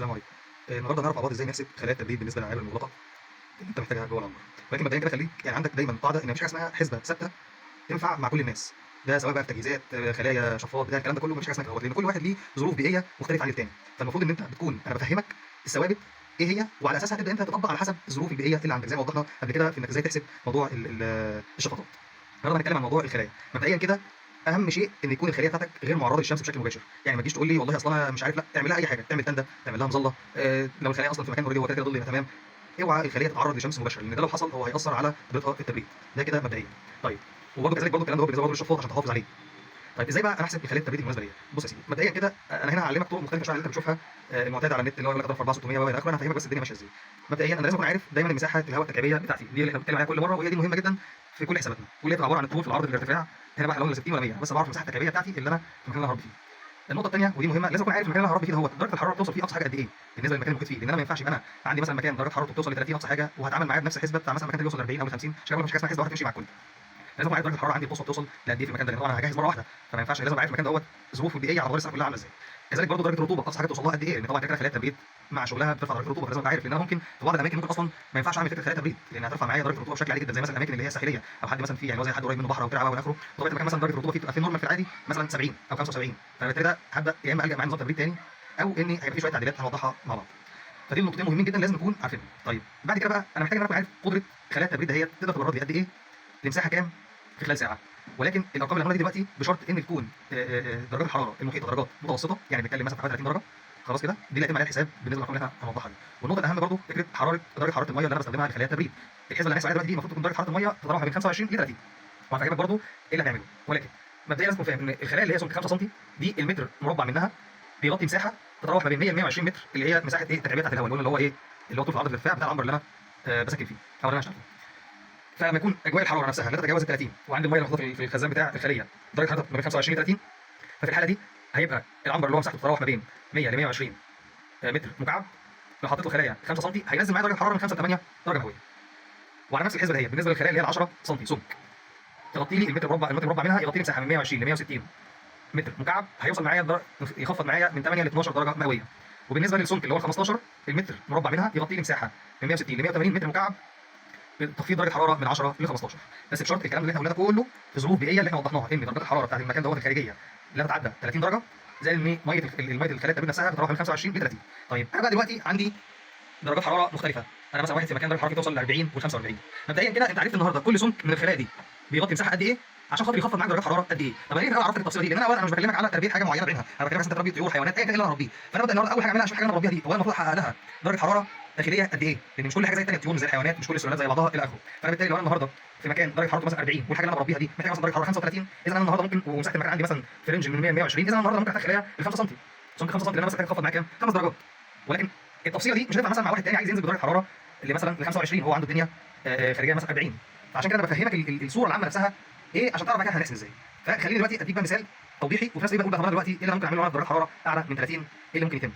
السلام عليكم. النهارده هنعرف مع بعض ازاي نحسب خلايا التبريد بالنسبه للالعاب المغلقه اللي انت محتاجها جوه العنبر. ولكن مبدئيا كده خليك يعني عندك دايما قاعده ان مفيش حاجه اسمها حسبه ثابته تنفع مع كل الناس. ده سواء بقى في تجهيزات، خلايا، شفاط، بتاع الكلام ده كله مفيش حاجه اسمها كده، لان كل واحد ليه ظروف بيئيه مختلفه عن التاني. فالمفروض ان انت بتكون انا بفهمك الثوابت ايه هي، وعلى اساسها تبدا انت تطبق على حسب الظروف البيئيه اللي عندك، زي ما وضحنا قبل كده في انك ازاي تحسب موضوع الشفاطات. النهارده هنتكلم عن موضوع الخلايا. مبدئيا كده اهم شيء ان يكون الخليه بتاعتك غير معرضه للشمس بشكل مباشر. يعني ما تجيش تقول لي والله اصل انا مش عارف، لا اعمل لها اي حاجه، تعمل تنده، تعمل لها مظله. لو الخليه اصلا في مكان اوريدي هو كده ظل يبقى تمام. اوعى الخليه تتعرض لشمس مباشره، لان ده لو حصل هو هياثر على قدرتها في التبريد. ده كده مبدئيا. طيب وبرده كذلك برده الكلام ده هو بالنسبه للشفاط عشان تحافظ عليه. طيب ازاي بقى انا احسب الخليه التبريد المناسبه ليا؟ بص يا سيدي، مبدئيا كده انا هنا هعلمك طرق مختلفه شويه عن اللي انت بتشوفها المعتاده على النت، اللي هو يقول لك اضرب في 4600 والى اخره. انا هفهمك بس الدنيا ماشيه ازاي. مبدئيا انا لازم اكون عارف دايما مساحه الهواء التكعيبيه بتاعتي، دي اللي احنا بنتكلم عليها كل مره، وهي دي مهمه جدا في كل حساباتنا، واللي هي عباره عن الطول في العرض في الارتفاع. هنا بقى لو 60 ولا 100، بس بعرف المساحه التكعيبيه بتاعتي اللي انا في المكان اللي انا هربي فيه. النقطه الثانيه ودي مهمه، لازم اكون عارف المكان اللي انا هربي فيه ده هو درجه الحراره بتوصل فيه اقصى حاجه قد ايه بالنسبه للمكان المحيط فيه، لان انا ما ينفعش يبقى انا عندي مثلا مكان درجه حرارته بتوصل ل 30 اقصى حاجه وهتعامل معاه بنفس الحسبه بتاع مثلا مكان اللي بيوصل ل 40 او ل 50. عشان كده مفيش حاجه اسمها حسبه واحده تمشي مع الكل. لازم اكون عارف درجه الحراره عندي توصل لقد ايه في المكان ده، لان طبعا انا هجهز مره واحده، فما ينفعش. لازم اعرف المكان دوت ظروفه البيئيه على مدار السنه كلها عامله ازاي. كذلك برضه درجه الرطوبه اقصى حاجه توصل لها قد ايه، لان طبعا كده خلايا التبريد مع شغلها بترفع درجه الرطوبه، فلازم ابقى عارف، لان انا ممكن في بعض الاماكن ممكن اصلا ما ينفعش اعمل فكره خلايا تبريد، لان هترفع معايا درجه الرطوبه بشكل عالي جدا، زي مثلا الاماكن اللي هي ساحليه او حد مثلا فيه يعني زي حد قريب منه بحر او بتاع او اخره. طبيعه المكان مثلا درجه الرطوبه فيه تبقى في نورمال في العادي مثلا 70 او 75، فبالتالي ده هبدا يا اما الجا معايا نظام تبريد تاني، او اني هيبقى في شويه تعديلات هنوضحها مع بعض. فدي النقطتين مهمين جدا لازم نكون عارفينهم. طيب بعد كده بقى انا محتاج ان انا اكون عارف قدره خلايا التبريد دهيت تقدر تبرد لي قد ايه لمساحه كام في خلال ساعه. ولكن الارقام اللي هنقولها دي دلوقتي بشرط ان تكون درجات الحراره المحيطه درجات متوسطه، يعني بنتكلم مثلا في حوالي 30 درجه. خلاص كده، دي اللي هيتم عليها الحساب بالنسبه للارقام اللي احنا هنوضحها دي. والنقطه الاهم برضو فكره درجه حراره الميه اللي انا بستخدمها لخلايا التبريد. الحسبه اللي هنحسب عليها دلوقتي دي المفروض تكون درجه حراره الميه تتراوح بين 25 ل 30، وهفهمك برضو ايه اللي هنعمله. ولكن مبدئيا لازم تكون فاهم ان الخلايا اللي هي سمك 5 سم دي المتر مربع منها بيغطي مساحه تتراوح ما بين 100 ل 120 متر، اللي هي مساحه ايه التكعيبيه بتاعت الهواء، اللي هو ايه اللي هو طول في عرض الارتفاع بتاع العنبر اللي انا بسكن فيه او اللي انا هشتغل فيه. فلما يكون اجواء الحراره نفسها لا تتجاوز ال 30، وعند الميه المحطوطه في الخزان بتاع الخليه درجه حرارتها ما بين 25 ل 30، ففي الحاله دي هيبقى العنبر اللي هو مساحته تتراوح ما بين 100 ل 120 متر مكعب. لو حطيت له خلايا 5 سم هينزل معايا درجه الحراره من 5 ل 8 درجه مئويه. وعلى نفس الحسبه دهيت بالنسبه للخلايا اللي هي ال 10 سم سمك، تغطي لي المتر مربع منها يغطي لي مساحه من 120 ل 160 متر مكعب، هيوصل معايا يخفض معايا من 8 ل 12 درجه مئويه. وبالنسبه للسمك اللي هو ال 15 المتر مربع منها يغطي لي مساحه من 160 ل 180 متر مكعب، تخفيض درجه حراره من 10 ل 15. بس بشرط الكلام اللي احنا قلناه كله في ظروف بيئيه اللي احنا وضحناها، ان درجه الحراره بتاعت المكان دوت الخارجيه لا تتعدى 30 درجه، زائد ان ميه الخلايا التبريد نفسها بتتراوح من 25 ل 30. طيب انا بقى دلوقتي عندي درجات حراره مختلفه، انا مثلا واحد في مكان درجه حرارته توصل ل 40 و 45. مبدئيا كده انت عرفت النهارده كل سمك من الخلايا دي بيغطي مساحه قد ايه عشان خاطر يخفض معاك درجه حراره قد ايه. طب انا ليه عرفت التفصيله دي؟ لان انا مش بكلمك على تربيه حاجه معينه بعينها، انا بكلمك مثلا تربيه طيور حيوانات ايا كان اللي انا هربيه. فانا ببدا النهارده اول حاجه اعملها عشان الحاجه اللي انا بربيها دي اولا المفروض احقق لها درجه حراره داخليه قد ايه، لان مش كل حاجه زي الثانيه الطيور زي الحيوانات، مش كل السلالات زي بعضها الى اخره. فانا بالتالي لو انا النهارده في مكان درجه حرارته مثلا 40 والحاجه اللي انا بربيها دي محتاجه مثلا درجه حراره 35، اذا انا النهارده ممكن ومساحه المكان عندي مثلا في رينج من 100 ل 120، اذا انا النهارده ممكن احتاج خلايا ل 5 سم سمك 5 سم، لان انا مثلا هخفض معايا كام 5 درجات. ولكن التفصيله دي مش هتنفع مثلا مع واحد تاني عايز ينزل بدرجه حراره اللي مثلا ل 25 هو عنده الدنيا خارجيه مثلا 40. فعشان كده انا بفهمك الصوره العامه نفسها ايه عشان تعرف بعد كده هنحسب ازاي. فخليني دلوقتي اديك بقى مثال توضيحي، وفي نفس الوقت بقول بقى دلوقتي ايه اللي انا ممكن اعمله وانا درجه حراره اعلى من 30، ايه اللي ممكن يتم.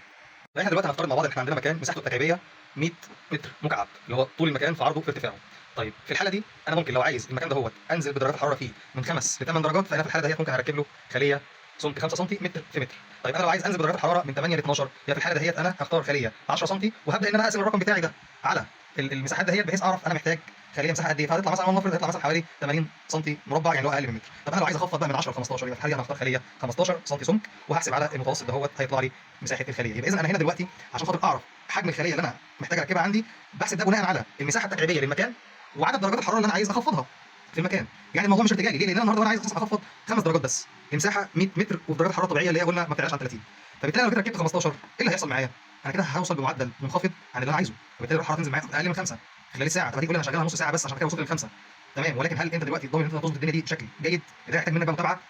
فاحنا دلوقتي هنفترض مع بعض ان احنا عندنا مكان مساحته التكعيبيه 100 متر مكعب، اللي هو طول المكان في عرضه في ارتفاعه. طيب في الحاله دي انا ممكن لو عايز المكان ده هو انزل بدرجات الحراره فيه من 5 ل 8 درجات، فانا في الحاله ديت ممكن هركب له خليه سمك 5 سم متر في متر. طيب انا لو عايز انزل بدرجات الحراره من 8 ل 12، يبقى في الحاله ديت انا هختار خليه 10 سم، وهبدا ان انا اقسم الرقم بتاعي ده على المساحات دهيت بحيث اعرف انا محتاج خليه مساحه قد ايه، فهتطلع مثلا ولنفرض هيطلع مثلا حوالي 80 سم مربع، يعني اللي هو اقل من متر. طب انا لو عايز اخفض بقى من 10 ل 15، يبقى في الحاله دي انا هختار خليه 15 سم سمك، وهحسب على المتوسط دهوت هيطلع لي مساحه الخليه. يبقى اذا انا هنا دلوقتي عشان خاطر اعرف حجم الخليه اللي انا محتاج اركبها عندي، بحسب ده بناء على المساحه التكعيبيه للمكان وعدد درجات الحراره اللي انا عايز اخفضها في المكان. يعني الموضوع مش ارتجالي، ليه؟ لان انا النهارده انا عايز اخفض 5 درجات بس لمساحه 100 متر وفي درجات الحراره الطبيعيه اللي هي قلنا ما بتعلاش عن 30. فبالتالي لو كده ركبت 15، ايه اللي هيحصل معايا؟ انا كده هوصل بمعدل منخفض عن اللي انا عايزه، وبالتالي الحراره تنزل معايا اقل من 5 خلال الساعه. طب هتيجي تقول لي انا شغالها نص ساعه بس عشان كده وصلت للخمسه، تمام. ولكن هل انت دلوقتي ضامن ان انت تظبط الدنيا دي بشكل جيد؟ ده يحتاج منك بقى متابعه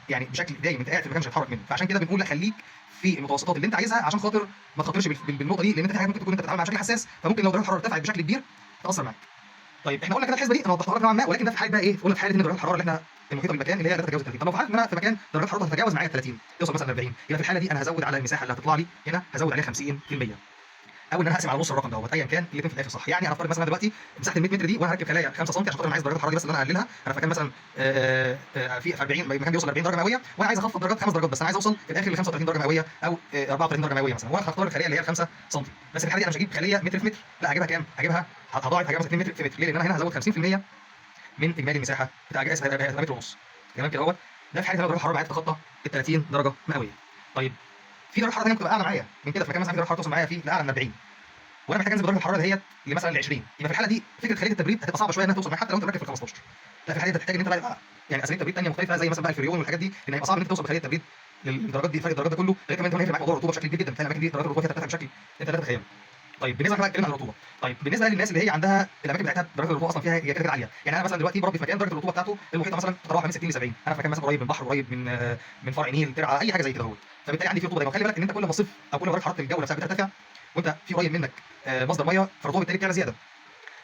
يعني بشكل دايم، انت قاعد في المكان مش هتتحرك منه. فعشان كده بنقول لك خليك في المتوسطات اللي انت عايزها عشان خاطر ما تخاطرش بالنقطه دي، لان انت في حاجات ممكن تكون انت بتتعامل مع بشكل حساس، فممكن لو درجه الحراره ارتفعت بشكل كبير تاثر معاك. طيب احنا قلنا كده الحسبه دي انا وضحتها لك نوعا ما، ولكن ده في حاله بقى ايه؟ قلنا في حاله ان درجه الحراره اللي احنا المحيطه بالمكان اللي هي لا تتجاوز 30. طب لو فعلت ان انا في مكان درجه الحراره تتجاوز معايا 30 توصل مثلا 40، يبقى في الحاله دي انا هزود على المساحه اللي هتطلع لي هنا، هزود عليها 50%. او ان انا اقسم على نص الرقم دوت ايا كان الاثنين في الاخر صح. يعني انا افترض مثلا دلوقتي مساحه ال 100 متر دي وانا هركب خلايا 5 سم عشان خاطر انا عايز درجات الحراره دي بس اللي انا اقللها. انا في مكان مثلا في 40 مكان بيوصل 40 درجه مئويه وانا عايز اخفض درجات 5 درجات بس، انا عايز اوصل في الاخر ل 35 درجه مئويه او 34 درجه مئويه مثلا، وانا هختار الخليه اللي هي 5 سم. بس في الحاله دي انا مش هجيب خليه متر في متر، لا هجيبها كام؟ هجيبها هضاعف، هجيبها مثلا 2 متر في متر. ليه؟ لان انا هنا هزود 50% من اجمالي المساحه بتاع جهاز هيبقى متر ونص. تمام كده اهوت. ده في حاله درجه الحراره معايا تتخطى ال 30 درجه مئويه. طيب في درجه حراره ثانيه ممكن تبقى اعلى معايا من كده، في مكان مثلا في درجه حراره توصل معايا فيه لاعلى من 40 وانا محتاج انزل درجه الحراره ديت لمثلا ل 20، يبقى في الحاله دي فكره خليه التبريد هتبقى صعبه شويه انها توصل معاك حتى لو انت راكب في ال 15. لا في الحاله دي هتحتاج ان انت بقى يبقى يعني اساليب تبريد ثانيه مختلفه زي مثلا بقى الفريون والحاجات دي، لان هيبقى صعب ان انت توصل بخليه التبريد للدرجات دي، فرق الدرجات ده كله غير كمان انت هيفرق معاك موضوع الرطوبه بشكل كبير جدا. بتلاقي الاماكن دي درجات الرطوبه فيها ترتفع بشكل انت لا تتخيله. طيب بالنسبه بقى اتكلمنا عن الرطوبه. طيب بالنسبه للناس اللي هي عندها الاماكن بتاعتها درجه الرطوبه اصلا فيها هي كده كده عاليه، يعني انا مثلا دلوقتي بربي في مكان درجه الرطوبه بتاعته المحيطه مثلا تتراوح من 60 ل 70، انا في مكان مثلا قريب من بحر، قريب من فرع نيل، ترعه، اي حاجه زي كده اهوت، فبالتالي عندي في رطوبه دايما. خلي بالك ان انت كل ما الصيف او كل ما درجه حراره الجو نفسها بترتفع وانت في قريب منك مصدر ميه، فالرطوبه بالتالي بتعلى زياده.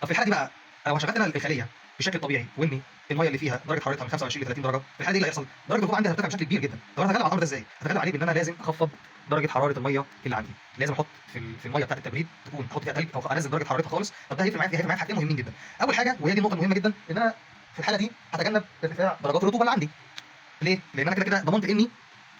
طب في الحاله دي بقى لو شغلت انا الخليه بشكل طبيعي واني الميه اللي فيها درجه حرارتها من 25 ل 30 درجه، في الحاله دي اللي هيحصل درجه الرطوبه عندي هترتفع بشكل كبير جدا. طب انا هتغلب على الامر ده ازاي؟ هتغلب عليه بان انا لازم اخفض درجه حراره الميه اللي عندي، لازم احط في الميه بتاعه التبريد تكون احط فيها ثلج او انزل درجه حرارتها خالص. طب ده هيفرق معايا في حاجتين مهمين جدا. اول حاجه وهي دي النقطه المهمه جدا، ان انا في الحاله دي هتجنب ارتفاع درجات الرطوبه اللي عندي. ليه؟ لان انا كده كده ضمنت اني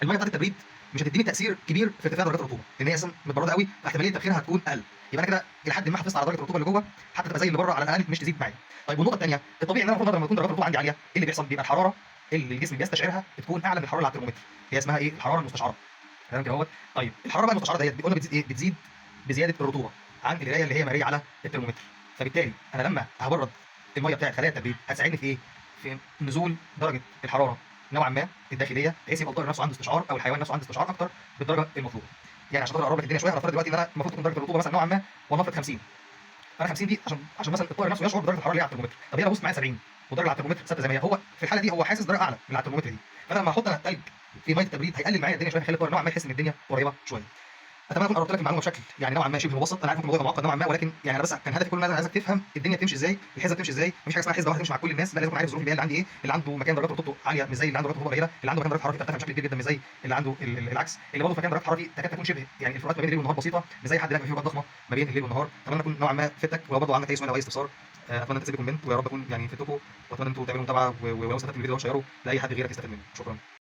الميه بتاعه التبريد مش هتديني تاثير كبير في ارتفاع درجات الرطوبه، لان هي اصلا متبرده قوي فاحتماليه تبخيرها هتكون اقل. يبقى انا كده الى حد ما حافظت على درجه الرطوبه اللي جوه حتى تبقى زي اللي بره على الاقل مش تزيد معايا. طيب والنقطه الثانيه، الطبيعي ان انا المفروض لما تكون درجات الرطوبه عندي عاليه ايه اللي بيحصل؟ بيبقى الحراره اللي الجسم بيستشعرها بتكون اعلى من الحراره اللي على الترمومتر، هي اسمها ايه؟ الحراره المستشعره. تمام كده اهوت. طيب الحراره بقى المستشعره ديت قلنا بتزيد ايه؟ بتزيد بزياده الرطوبه عن القرايه اللي هي مرئيه على الترمومتر. فبالتالي انا لما هبرد الميه بتاعت خلايا التبريد هتساعدني في ايه؟ في نزول درجه الحراره نوعا ما الداخليه، بحيث يبقى الطائر نفسه عنده استشعار او الحيوان نفسه عنده استشعار اكتر بالدرجه المطلوبه. يعني عشان خاطر اقرب لك الدنيا شويه، هنفترض دلوقتي ان انا المفروض تكون درجه الرطوبه مثلا نوعا ما ولنفرض 50، فانا 50 دي عشان مثلا الطائر نفسه يشعر بدرجه الحراره اللي هي على الترمومتر. طب هي لو وصلت معايا 70 والدرجه على الترمومتر ثابته زي ما هي، هو في الحاله دي هو حاسس درجه اعلى من على الترمومتر دي، فانا لما احط انا الثلج في ميه التبريد هيقلل معايا الدنيا شويه، هيخلي الطائر نوعا ما يحس ان الدنيا قريبه شويه. اتمنى اكون قربت لك المعلومه بشكل يعني نوعا ما شبه مبسط. انا عارف ان الموضوع معقد نوعا ما، ولكن يعني انا بس كان هدفي كل ما انا عايزك تفهم الدنيا بتمشي ازاي، الحسبه بتمشي ازاي. مفيش حاجه اسمها حسبه واحده تمشي مع كل الناس، لا لازم اكون عارف الظروف اللي عندي ايه. اللي عنده مكان درجات رطوبته عاليه مش زي اللي عنده درجات رطوبه قليله، اللي عنده مكان درجه حرارته بترتفع بشكل كبير جدا مش زي اللي عنده العكس، اللي برضه في مكان درجه حرارته تكاد تكون شبه يعني الفروقات ما بين الليل والنهار بسيطه، مش زي حد لا في فروقات ضخمه ما بين الليل والنهار. اتمنى اكون نوعا ما فدتك، ولو برضه عندك اي سؤال او اي استفسار اتمنى انت تسيب كومنت، ويا رب اكون يعني فدتكم، واتمنى انتم تعملوا متابعه ولو استفدت من الفيديو ده شيروا لاي حد غيرك يستفاد منه. شكرا.